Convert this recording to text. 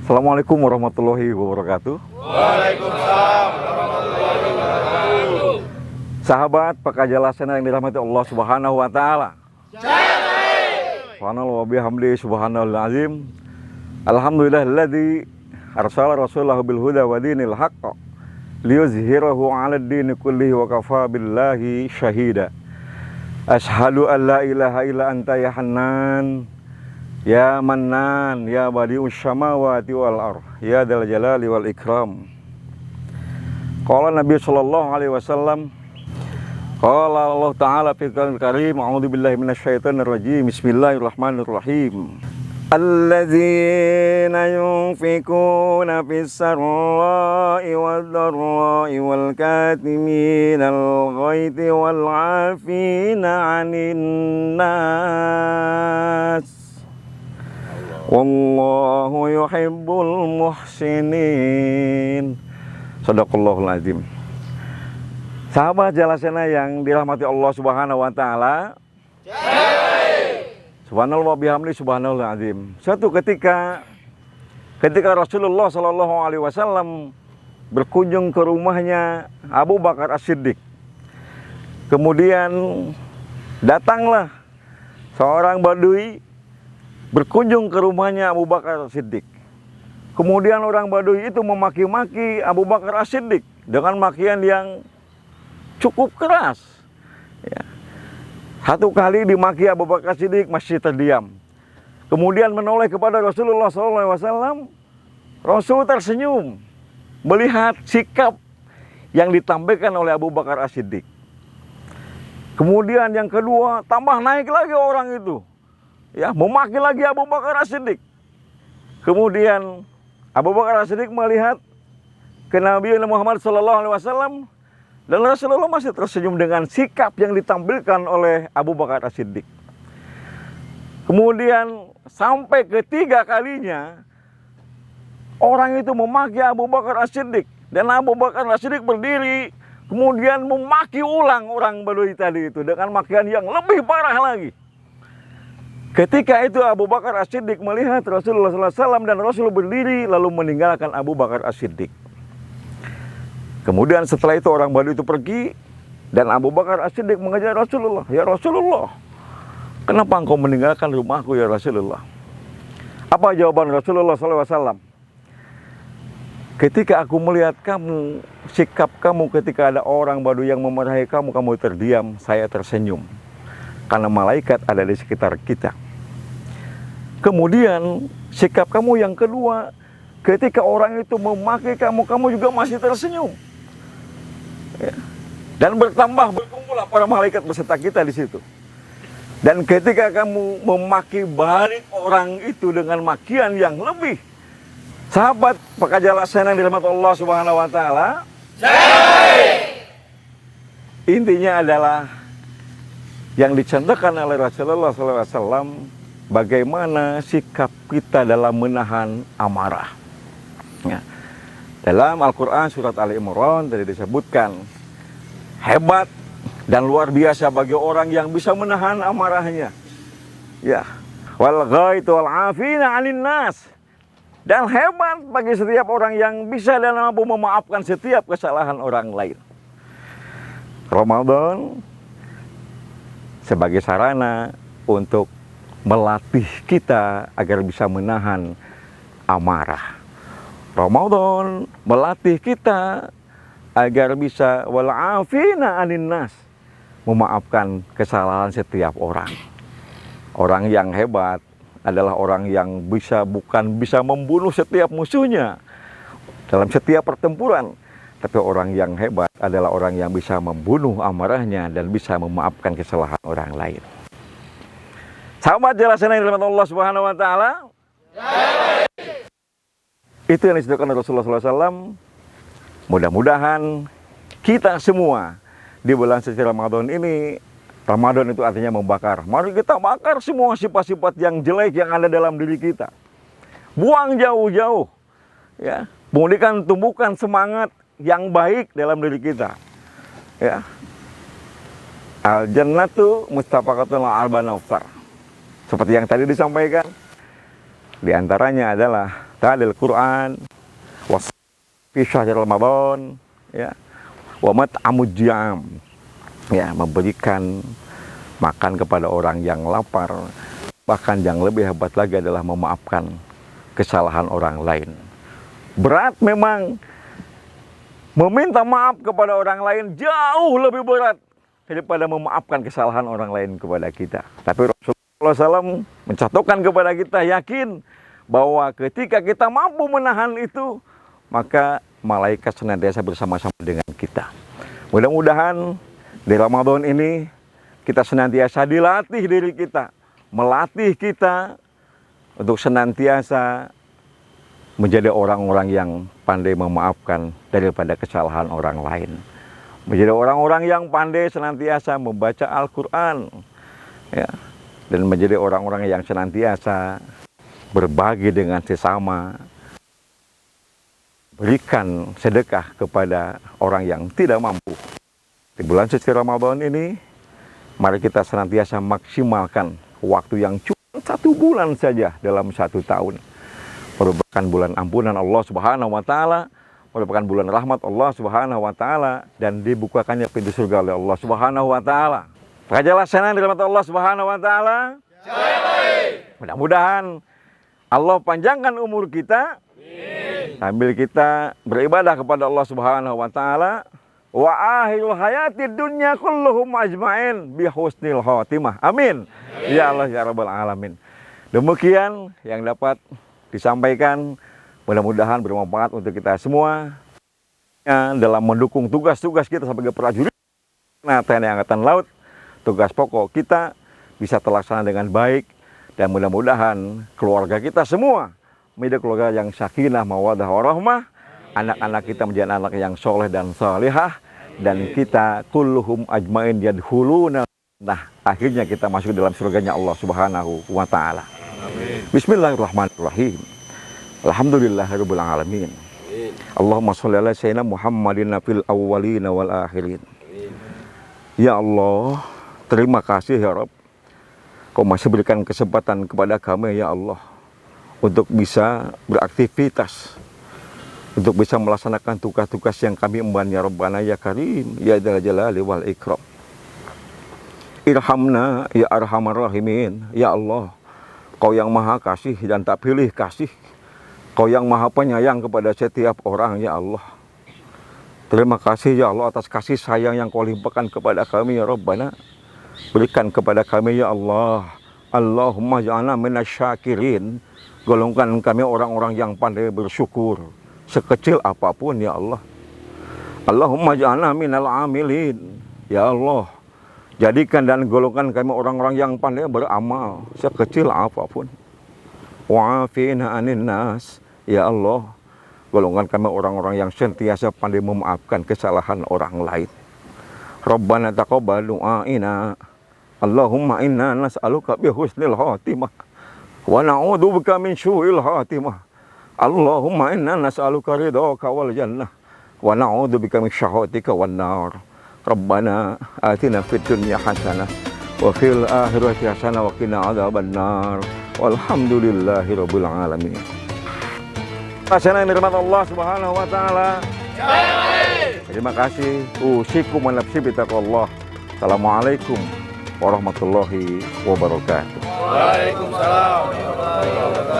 Assalamualaikum warahmatullahi wabarakatuh. Waalaikumsalam warahmatullahi wabarakatuh. Sahabat Pekerja Laksana yang dirahmati Allah Subhanahu wa taala. Subhanallah wa bihamdihi subhanallahil azim. Alhamdulillahilladzi arsala rasulahu bil huda wa dinil haqq liyuzhirahu 'alad dini kullihi wa kafa billahi syahida. Asyhadu an la ilaha illa anta ya Hannan ya Mannan ya Badi'us samawati wal ardh ya dzal jalali wal ikram. Qala Nabi sallallahu alaihi wasallam, qala Allah taala fil Qur'anil Karim, a'udzu billahi minasyaitonir rajim. Bismillahirrahmanirrahim. Alladzina yunfikuna fis sarra'i wad dharra'i wal katiminal ghaidhi wal 'afina 'anil nas. Wallahu yuhibbul muhsinin. Shadaqallahul azim. Sahabat Jalasena yang dirahmati Allah Subhanahu wa taala. Subhanallah bihamdi subhanallahil azim. Suatu ketika Rasulullah sallallahu alaihi wasallam berkunjung ke rumahnya Abu Bakar As-Siddiq. Kemudian datanglah seorang badui berkunjung ke rumahnya Abu Bakar As-Siddiq. Kemudian orang badui itu memaki-maki Abu Bakar As-Siddiq dengan makian yang cukup keras. Ya. Satu kali dimaki Abu Bakar As-Siddiq masih terdiam. Kemudian menoleh kepada Rasulullah SAW. Rasul tersenyum melihat sikap yang ditampilkan oleh Abu Bakar As-Siddiq. Kemudian yang kedua, tambah naik lagi orang itu, ya, memaki lagi Abu Bakar As-Siddiq. Kemudian Abu Bakar As-Siddiq melihat ke Nabi Muhammad SAW, dan Rasulullah masih tersenyum dengan sikap yang ditampilkan oleh Abu Bakar As-Siddiq. Kemudian sampai ketiga kalinya orang itu memaki Abu Bakar As-Siddiq, dan Abu Bakar As-Siddiq berdiri kemudian memaki ulang orang badui tadi itu dengan makian yang lebih parah lagi. Ketika itu Abu Bakar As-Siddiq melihat Rasulullah SAW dan Rasul berdiri lalu meninggalkan Abu Bakar As-Siddiq. Kemudian setelah itu orang badui itu pergi dan Abu Bakar As-Siddiq mengejar Rasulullah. Ya Rasulullah, kenapa engkau meninggalkan rumahku ya Rasulullah? Apa jawaban Rasulullah SAW? Ketika aku melihat kamu, sikap kamu ketika ada orang badui yang memarahi kamu, kamu terdiam, saya tersenyum. Karena malaikat ada di sekitar kita. Kemudian sikap kamu yang kedua, ketika orang itu memaki kamu, kamu juga masih tersenyum. Ya. Dan berkumpullah para malaikat beserta kita di situ. Dan ketika kamu memaki balik orang itu dengan makian yang lebih, sahabat Pekerja Laksana yang dirahmati Allah Subhanahu wa taala, intinya adalah yang dicontohkan oleh Rasulullah SAW, bagaimana sikap kita dalam menahan amarah. Ya. Dalam Al-Quran surat Ali Imran tadi disebutkan, hebat dan luar biasa bagi orang yang bisa menahan amarahnya. Ya, wal ghaitu wal afina 'anil nas. Dan hebat bagi setiap orang yang bisa dan mampu memaafkan setiap kesalahan orang lain. Ramadan sebagai sarana untuk melatih kita agar bisa menahan amarah. Ramadan melatih kita agar bisa wal'afina 'anin nas, memaafkan kesalahan setiap orang. Orang yang hebat adalah orang yang bukan bisa membunuh setiap musuhnya dalam setiap pertempuran, tapi orang yang hebat adalah orang yang bisa membunuh amarahnya dan bisa memaafkan kesalahan orang lain. Sahabat Jalasena yang dirahmati Allah Subhanahu wa taala, itu yang disebutkan Rasulullah SAW. Mudah-mudahan kita semua di bulan suci Ramadan ini, Ramadan itu artinya membakar. Mari kita bakar semua sifat-sifat yang jelek yang ada dalam diri kita. Buang jauh-jauh. Ya, kemudian tumbuhkan semangat yang baik dalam diri kita. Ya. Al-jannatu mustafaqatun al-banafar. Seperti yang tadi disampaikan, di antaranya adalah ta'lil Quran, fi syahr Ramadan, ya, wa mat'amud jam, ya, memberikan makan kepada orang yang lapar. Bahkan yang lebih hebat lagi adalah memaafkan kesalahan orang lain. Berat memang, meminta maaf kepada orang lain jauh lebih berat daripada memaafkan kesalahan orang lain kepada kita. Tapi Rasulullah SAW mencontohkan kepada kita, yakin bahwa ketika kita mampu menahan itu, maka malaikat senantiasa bersama-sama dengan kita. Mudah-mudahan di Ramadan ini kita senantiasa dilatih diri kita, melatih kita untuk senantiasa menjadi orang-orang yang pandai memaafkan daripada kesalahan orang lain. Menjadi orang-orang yang pandai senantiasa membaca Al-Quran, ya, dan menjadi orang-orang yang senantiasa berbagi dengan sesama, berikan sedekah kepada orang yang tidak mampu. Di bulan suci Ramadan ini, mari kita senantiasa maksimalkan waktu yang cuma 1 bulan saja dalam 1 tahun. Merupakan bulan ampunan Allah Subhanahu wa Ta'ala, merupakan bulan rahmat Allah Subhanahu wa Ta'ala, dan dibukakannya pintu surga oleh Allah Subhanahu wa Ta'ala. Rajalah senang dirahmat Allah Subhanahu wa Ta'ala. Mudah-mudahan Allah panjangkan umur kita sambil kita beribadah kepada Allah Subhanahu wa Ta'ala. Wa akhirul hayatid dunya kulluhum ajma'in bi husnil khotimah. Amin. Ya Allah ya Rabbal alamin. Demikian yang dapat disampaikan, mudah-mudahan bermanfaat untuk kita semua dalam mendukung tugas-tugas kita sebagai prajurit TNI Angkatan Laut. Tugas pokok kita bisa terlaksana dengan baik, dan mudah-mudahan keluarga kita semua menjadi keluarga yang sakinah, mawaddah, warahmah. Anak-anak kita menjadi anak yang soleh dan salihah, dan kita kulluhum ajmain yadkhuluna. Nah, akhirnya kita masuk dalam surganya Allah Subhanahu wa Ta'ala. Bismillahirrahmanirrahim. Alhamdulillahirabbil alamin. Allahumma sholli ala sayyidina Muhammadin fil awwalin wal akhirin. Ya Allah, terima kasih ya Rabb, Kau masih berikan kesempatan kepada kami ya Allah untuk bisa beraktivitas, untuk bisa melaksanakan tugas-tugas yang kami emban ya Rabbana ya Karim ya Dzal Jalali wal Ikram. Irhamna ya Arhamar Rahimin. Ya Allah, Kau yang maha kasih dan tak pilih kasih, Kau yang maha penyayang kepada setiap orang ya Allah. Terima kasih ya Allah atas kasih sayang yang Kau limpahkan kepada kami ya Rabbana. Berikan kepada kami ya Allah. Allahumma ja'alna minasyakirin. Golongkan kami orang-orang yang pandai bersyukur, sekecil apapun ya Allah. Allahumma ja'alna minal amilin. Ya Allah, jadikan dan golongkan kami orang-orang yang pandai beramal, sekecil apapun. Wa'afina anin nas. Ya Allah, golongkan kami orang-orang yang sentiasa pandai memaafkan kesalahan orang lain. Rabbana taqabbal du'aina. Allahumma inna nas'aluka bi husnil khatimah wa na'udzubika min syu'il khatimah. Allahumma inna nas'aluka ridhaka wal jannah wa na'udzubika min syahwatika wan nar. Rabbana atina fid dunya hasanah wa fil akhirati hasanah wa qina adzaban nar. Walhamdulillahirabbil alamin. Asana nirmat Allah Subhanahu wa Ta'ala. Terima kasih. Usikum wa nafsi bitaqwallah. Assalamualaikum warahmatullahi wabarakatuh. Waalaikumsalam warahmatullahi wabarakatuh.